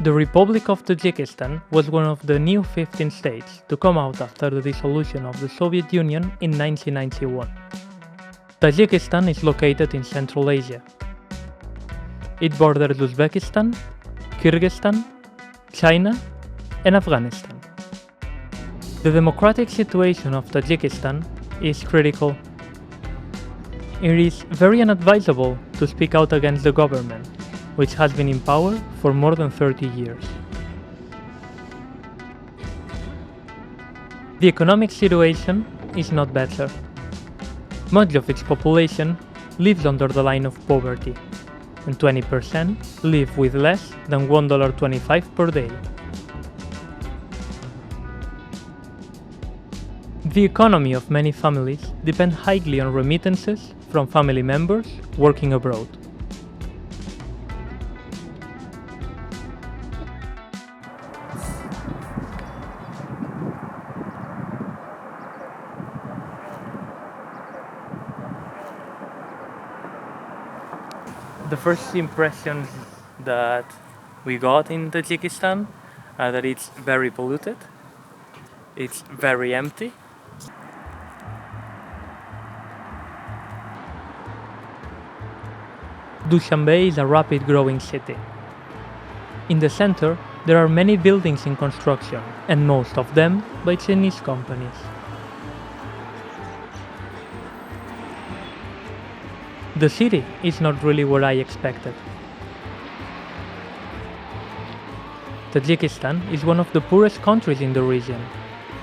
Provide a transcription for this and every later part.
The Republic of Tajikistan was one of the new 15 states to come out after the dissolution of the Soviet Union in 1991. Tajikistan is located in Central Asia. It borders Uzbekistan, Kyrgyzstan, China, and Afghanistan. The democratic situation of Tajikistan is critical. It is very unadvisable to speak out against the government, which has been in power for more than 30 years. The economic situation is not better. Much of its population lives under the line of poverty, and 20% live with less than $1.25 per day. The economy of many families depends highly on remittances from family members working abroad. The first impressions that we got in Tajikistan are that it's very polluted, it's very empty. Dushanbe is a rapid growing city. In the center, there are many buildings in construction, and most of them by Chinese companies. The city is not really what I expected. Tajikistan is one of the poorest countries in the region,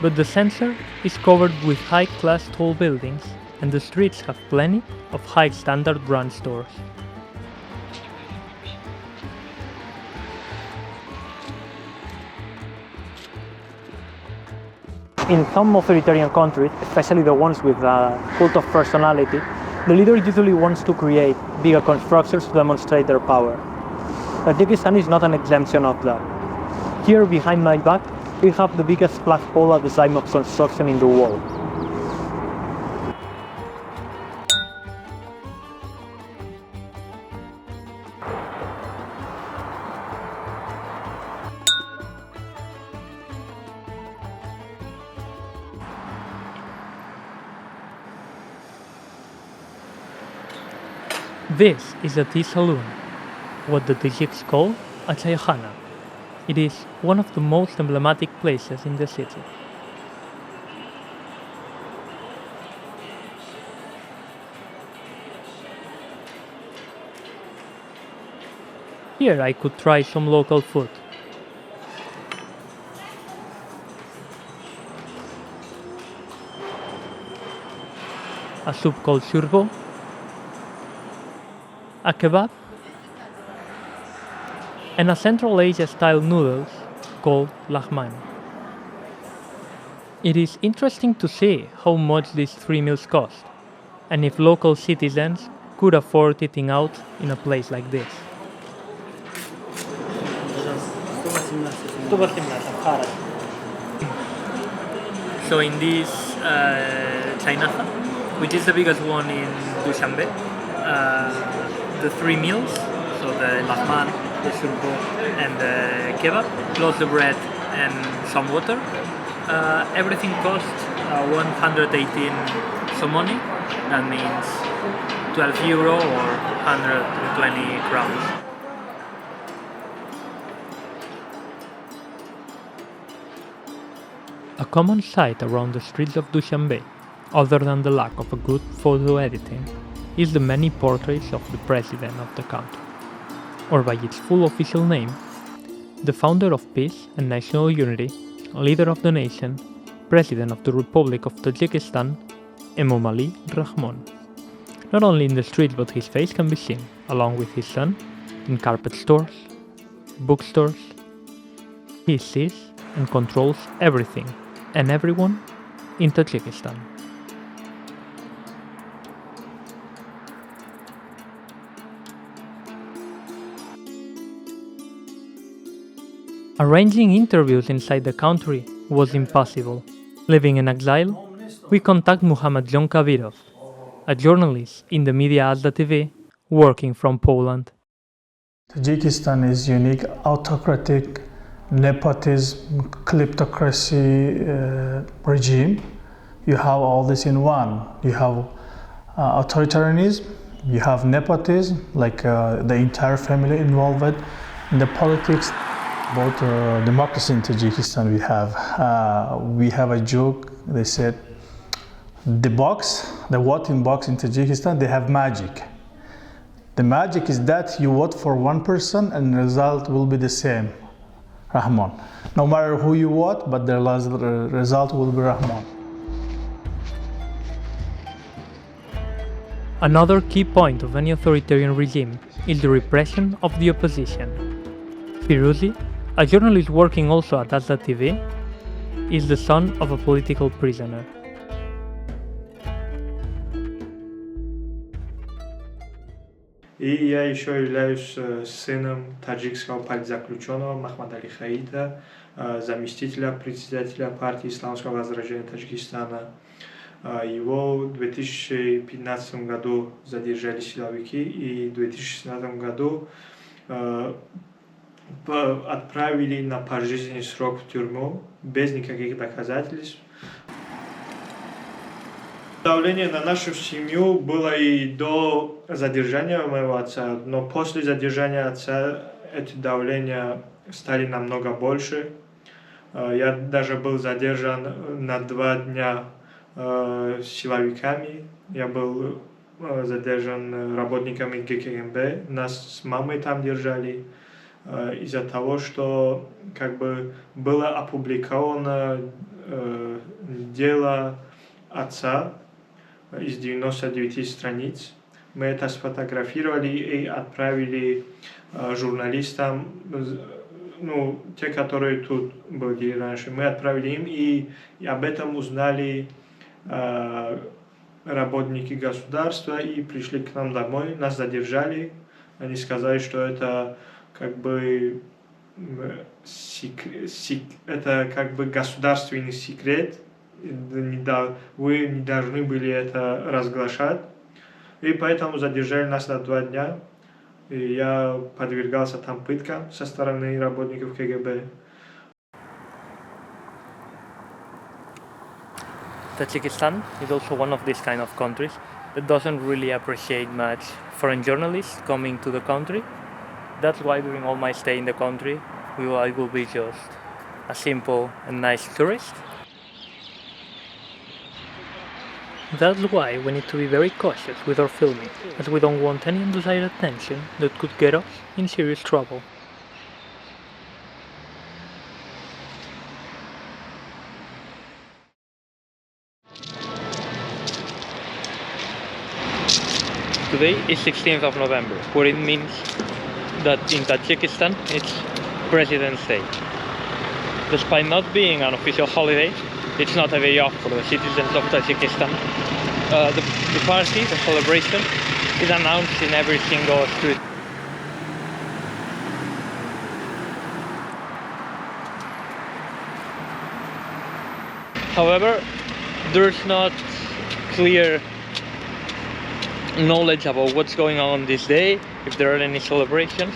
but the center is covered with high-class tall buildings, and the streets have plenty of high-standard brand stores. In some authoritarian countries, especially the ones with a cult of personality, the leader usually wants to create bigger constructions to demonstrate their power. Tajikistan is not an exemption of that. Here behind my back, we have the biggest flagpole at the time of construction in the world. This is a tea saloon, what the Tajiks call a chaykhana. It is one of the most emblematic places in the city. Here I could try some local food. A soup called shurbo, a kebab, and a Central Asia-style noodles called lahman. It is interesting to see how much these three meals cost, and if local citizens could afford eating out in a place like this. So in this Chinatown, which is the biggest one in Dushanbe, the three meals, so the lahman, the shurbo, and the kebab, plus the bread and some water, everything costs 118 somoni. That means 12 euro or 120 crowns. A common sight around the streets of Dushanbe, other than the lack of a good photo editing, is the many portraits of the president of the country, or by its full official name, the founder of peace and national unity, leader of the nation, president of the Republic of Tajikistan, Emomali Rahmon. Not only in the streets, but his face can be seen, along with his son, in carpet stores, bookstores. He sees and controls everything and everyone in Tajikistan. Arranging interviews inside the country was impossible. Living in exile, we contact Muhammad John Kabirov, a journalist in the media Azda TV, working from Poland. Tajikistan is unique, autocratic, nepotism, kleptocracy regime. You have all this in one. You have authoritarianism, you have nepotism, like the entire family involved in the politics. About democracy in Tajikistan, we have a joke. They said the voting box in Tajikistan, they have magic. The magic is that you vote for one person and the result will be the same, Rahmon. No matter who you vote, but the result will be Rahmon. Another key point of any authoritarian regime is the repression of the opposition. Firuzi, a journalist working also at Azda TV, is the son of a political prisoner. И я еще являюсь сыном таджикского политзаключенного Махмадали Хаида, заместителя председателя партии исламского возрождения Таджикистана. Его в 2015 году задержали силовики и в 2016 году отправили на пожизненный срок в тюрьму без никаких доказательств. Давление на нашу семью было и до задержания моего отца, но после задержания отца эти давления стали намного больше. Я даже был задержан на 2 дня силовиками. Я был задержан работниками ГКМБ. Нас с мамой там держали из-за того, что было опубликовано дело отца из 99 страниц. Мы это сфотографировали и отправили журналистам, те, которые тут были раньше. Мы отправили им, и об этом узнали работники государства и пришли к нам домой, нас задержали. Они сказали, что это государственный секрет, вы не должны были это разглашать. И поэтому задержали нас на 2 дня. И я подвергался там пыткам со стороны работников КГБ. Tajikistan is also one of these kind of countries that doesn't really appreciate much foreign journalists coming to the country. That's why during all my stay in the country, I will be just a simple and nice tourist. That's why we need to be very cautious with our filming, as we don't want any undesired attention that could get us in serious trouble. Today is 16th of November, where it means that in Tajikistan it's President's Day. Despite not being an official holiday, it's not a day off for the citizens of Tajikistan. The party, the celebration, is announced in every single street. However, there's not clear knowledge about what's going on this day, if there are any celebrations.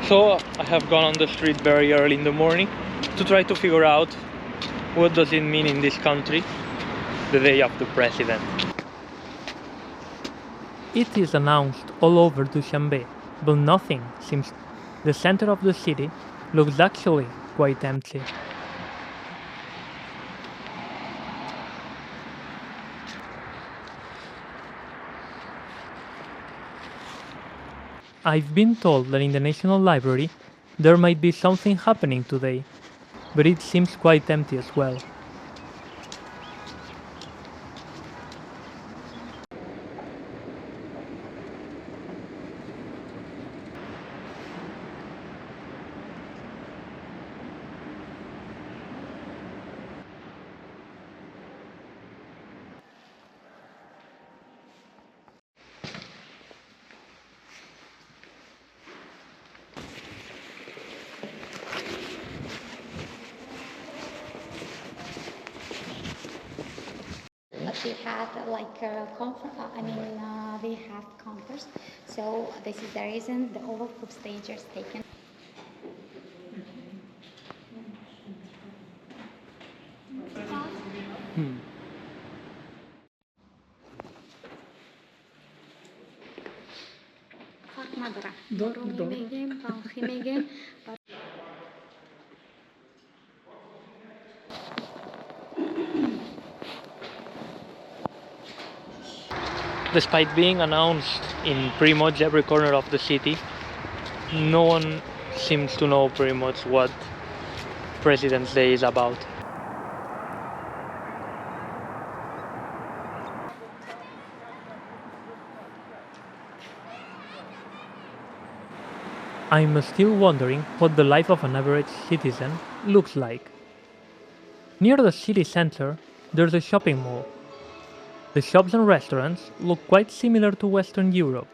So I have gone on the street very early in the morning to try to figure out what does it mean in this country, the day of the president. It is announced all over Dushanbe, but nothing seems. The center of the city looks actually quite empty. I've been told that in the National Library there might be something happening today, but it seems quite empty as well. We had like a conference, they have counters. So this is the reason the all of stagers taken. Despite being announced in pretty much every corner of the city, no one seems to know pretty much what President's Day is about. I'm still wondering what the life of an average citizen looks like. Near the city center, there's a shopping mall. The shops and restaurants look quite similar to Western Europe,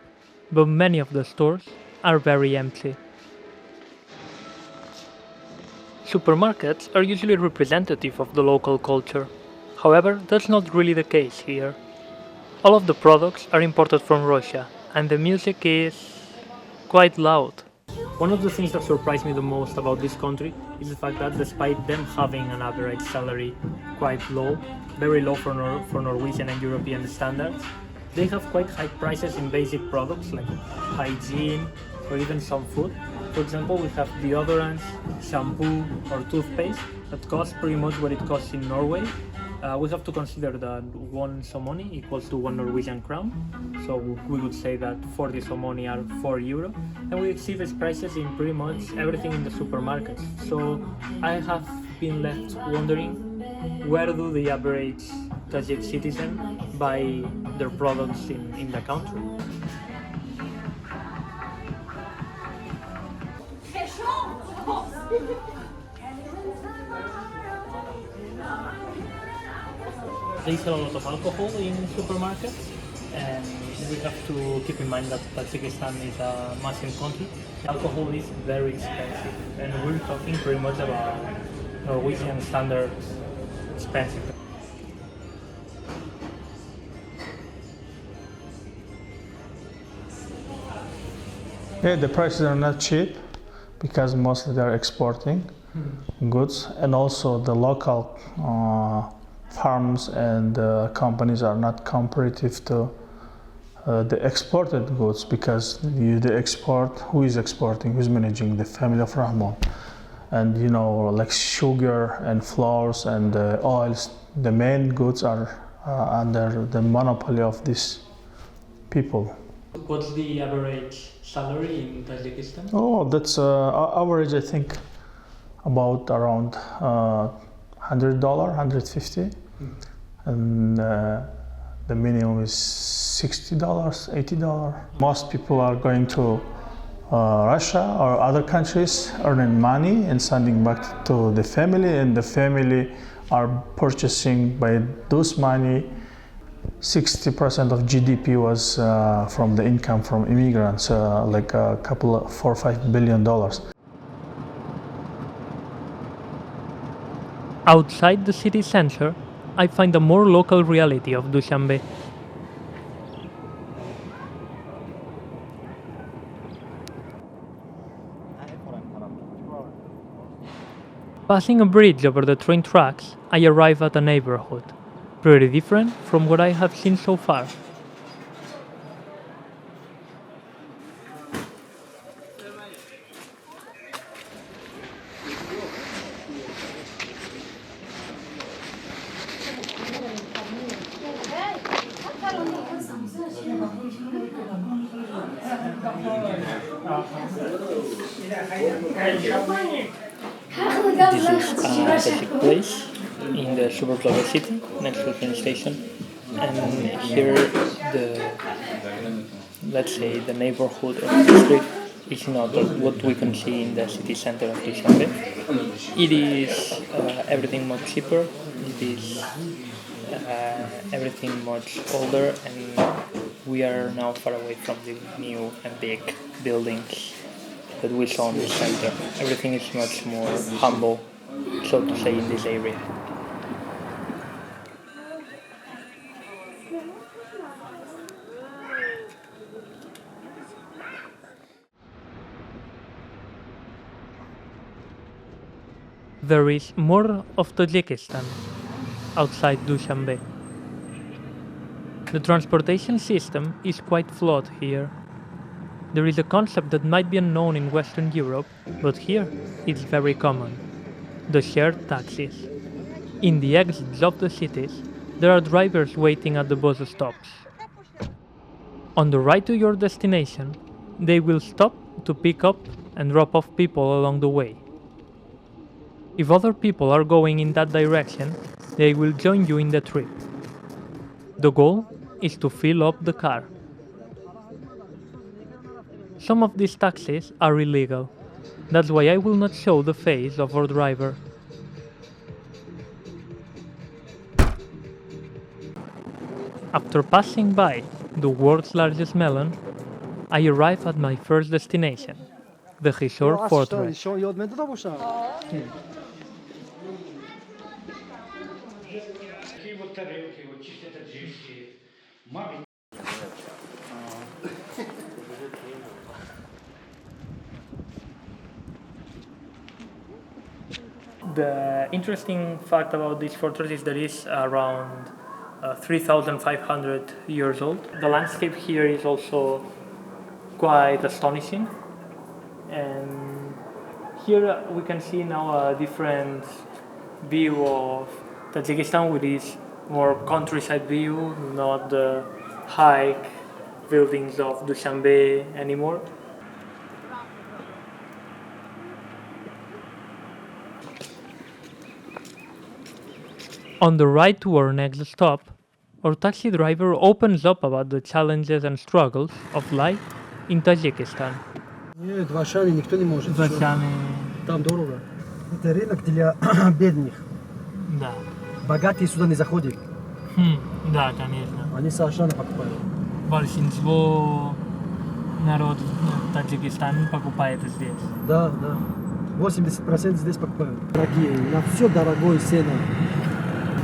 but many of the stores are very empty. Supermarkets are usually representative of the local culture. However, that's not really the case here. All of the products are imported from Russia, and the music is quite loud. One of the things that surprised me the most about this country is the fact that despite them having an average salary quite low, very low for Norwegian and European standards, they have quite high prices in basic products like hygiene or even some food. For example, we have deodorants, shampoo or toothpaste that cost pretty much what it costs in Norway. We have to consider that 1 somoni equals to 1 Norwegian crown, so we would say that 40 somoni are 4 euro, and we see these prices in pretty much everything in the supermarkets. So I have been left wondering, where do the average Tajik citizen buy their products in the country? They sell a lot of alcohol in supermarkets, and we have to keep in mind that Tajikistan is a Muslim country. Alcohol is very expensive, and we're talking pretty much about Norwegian standard expensive. Yeah, the prices are not cheap because mostly they're exporting goods, and also the local farms and companies are not comparative to the exported goods, because the export, who is exporting, who's managing? The family of Rahmon. And you know, like sugar and flours and oils, the main goods are under the monopoly of these people. What's the average salary in Tajikistan? Oh, that's average, I think, about around $100, $150, and the minimum is $60, $80. Most people are going to Russia or other countries, earning money and sending back to the family, and the family are purchasing by those money. 60% of GDP was from the income from immigrants, like a couple of $4 or $5 billion. Outside the city center, I find a more local reality of Dushanbe. Passing a bridge over the train tracks, I arrive at a neighborhood, pretty different from what I have seen so far. This is a basic place in the suburbs of the city, next to the train station, and here let's say the neighborhood or the district is not what we can see in the city center of Dushanbe. It is everything much cheaper, it is everything much older, and we are now far away from the new and big buildings that we saw in the center. Everything is much more humble, so to say, in this area. There is more of Tajikistan outside Dushanbe. The transportation system is quite flawed here. There is a concept that might be unknown in Western Europe, but here it's very common: the shared taxis. In the exits of the cities, there are drivers waiting at the bus stops. On the ride to your destination, they will stop to pick up and drop off people along the way. If other people are going in that direction, they will join you in the trip. The goal is to fill up the car. Some of these taxis are illegal. That's why I will not show the face of our driver. After passing by the world's largest melon, I arrive at my first destination, the Hishor Fortress. The interesting fact about this fortress is that it's around 3,500 years old. The landscape here is also quite astonishing, and here we can see now a different view of Tajikistan, with this more countryside view, not the high buildings of Dushanbe anymore. On the ride to our next stop, our taxi driver opens up about the challenges and struggles of life in Tajikistan. Нет, в Ашане никто не может. Васяне... Там дорого. Это рынок для бедных. Да. Богатые сюда не заходят. Да, конечно. Они с Ашана покупают. Большинство народ Таджикистана покупает здесь. Да, да. 80% здесь покупают. Дорогие, на все дорогое цена.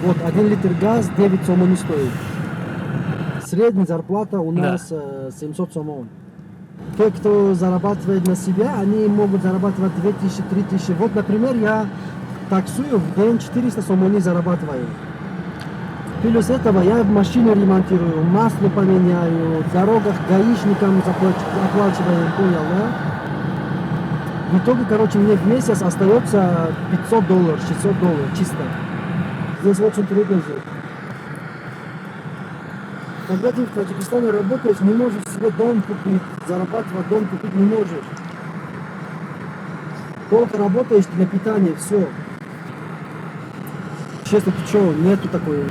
Вот 1 литр газ 9 сомон не стоит. Средняя зарплата у нас 700 сомон. Те, кто зарабатывает на себя, они могут зарабатывать 2000-3000. Вот, например, я таксую в день 400 сомони зарабатываю. Плюс этого я машину ремонтирую, масло поменяю, в дорогах гаишникам оплачиваю, понял, да? В итоге, короче, мне в месяц остается $500, $600 чисто. Здесь очень трудно жить. Когда ты в Таджикистане работаешь, не можешь себе дом купить, зарабатывать дом купить не можешь. Только работаешь на питание, все. Честно, ты что, нету такого.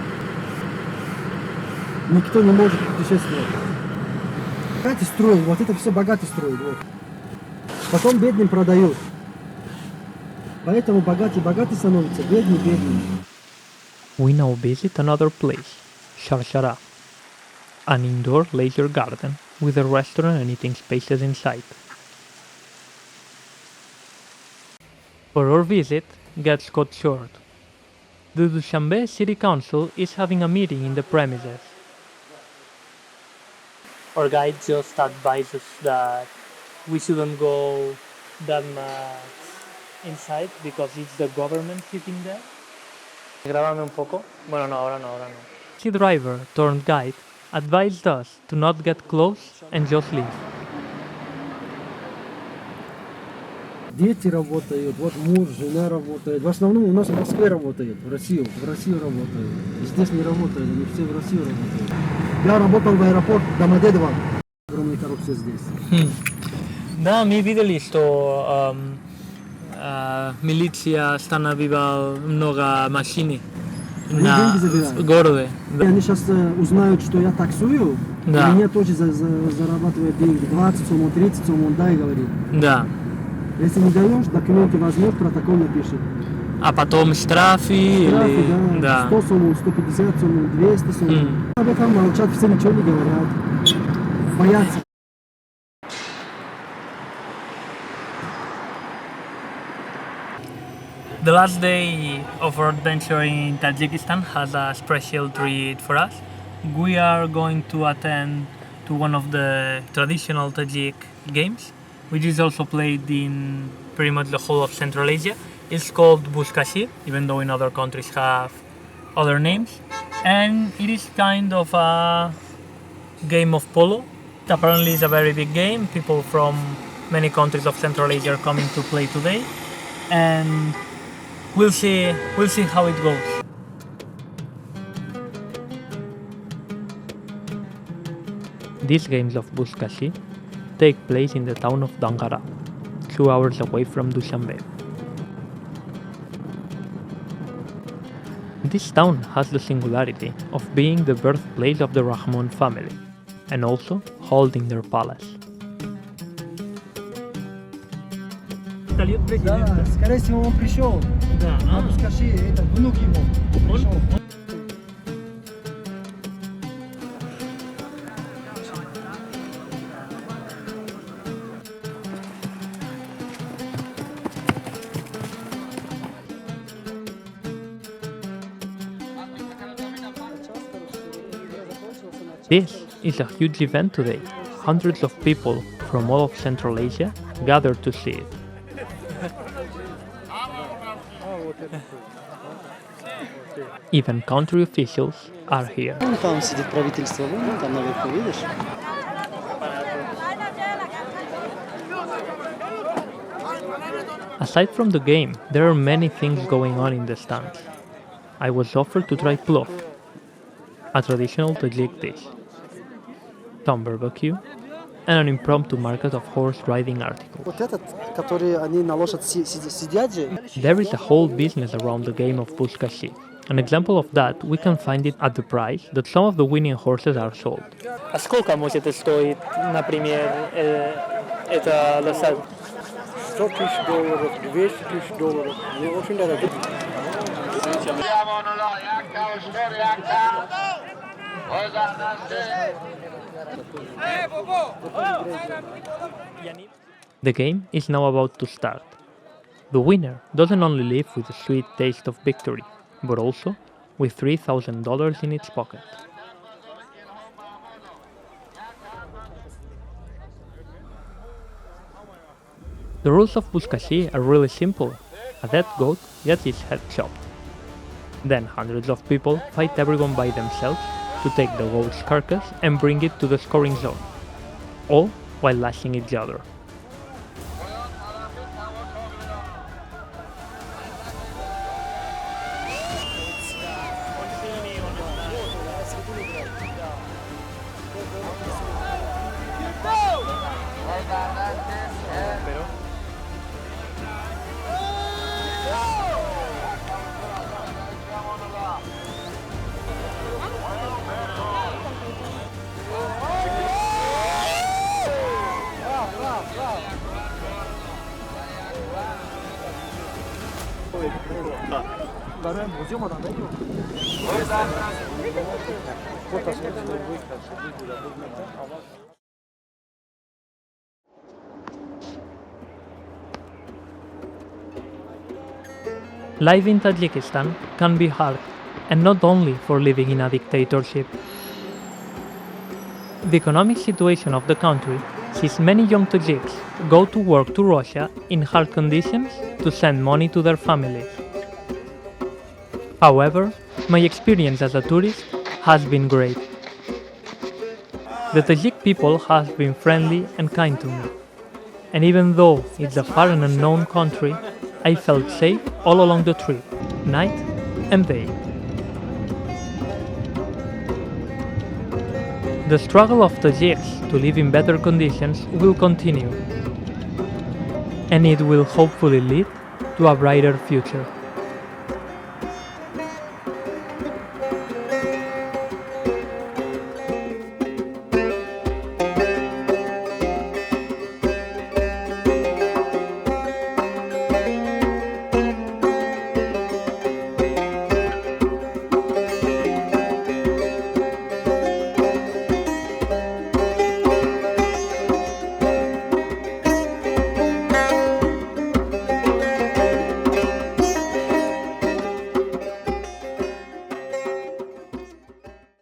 Никто не может путешествовать. Богатые строят, вот это все богатые строят. Вот. Потом бедным продают. Поэтому богатые становятся, бедные. We now visit another place, Sharshara, an indoor leisure garden with a restaurant and eating spaces inside. But our visit gets cut short. The Dushanbe City Council is having a meeting in the premises. Our guide just advises that we shouldn't go that much inside because it's the government sitting there. Grábame un poco. Bueno, no, ahora no. The driver turned guide advised us to not get close and just leave. Дети работают, вот муж, жена работает. В основном у нас в Москве работают, в Россию работают. Здесь не работают, они все в Россию работают. Я работал в аэропорт Домодедово. Огромная коррупция здесь. Да, мы видели, что милиция останавливала много машин на городе. Они сейчас узнают, что я таксую, да. Меня тоже зарабатывают деньги. 20 сомон, 30 сомон, дай, говорит. Да. Если не даешь, документы возьмет, протокол напишет. А потом штрафы или... Да. 100 сомон, 150 сомон, 200 сомон. Об этом молчат, все ничего не говорят. Боятся. The last day of our adventure in Tajikistan has a special treat for us. We are going to attend to one of the traditional Tajik games, which is also played in pretty much the whole of Central Asia. It's called Buzkashi, even though in other countries have other names. And it is kind of a game of polo. Apparently it's a very big game. People from many countries of Central Asia are coming to play today. And we'll see how it goes. These games of Buzkashi take place in the town of Dangara, 2 hours away from Dushanbe. This town has the singularity of being the birthplace of the Rahmon family, and also holding their palace. Да, скорее всего, он пришел. Да, На Бузкаши, это внук его. Пришел. This is a huge event today. Hundreds of people from all of Central Asia gathered to see it. Even country officials are here. Там сидит правительство, вон там наверху, видишь? Aside from the game, there are many things going on in the stands. I was offered to try plov, a traditional Tajik dish, some barbecue, and an impromptu market of horse riding articles. Вот этот, который они на лошадь сидят же. There is a whole business around the game of Buzkashi. An example of that we can find it at the price that some of the winning horses are sold. А сколько может стоить, например, эта лошадь? $100 000, $200 000. Не очень дорого. The game is now about to start. The winner doesn't only leave with a sweet taste of victory, but also with $3,000 in its pocket. The rules of Buzkashi are really simple. A dead goat gets its head chopped. Then hundreds of people fight everyone by themselves to take the goat's carcass and bring it to the scoring zone, all while lashing each other. Life in Tajikistan can be hard, and not only for living in a dictatorship. The economic situation of the country sees many young Tajiks go to work to Russia in hard conditions to send money to their families. However, my experience as a tourist has been great. The Tajik people have been friendly and kind to me, and even though it's a far and unknown country, I felt safe all along the trip, night and day. The struggle of Tajiks to live in better conditions will continue, and it will hopefully lead to a brighter future.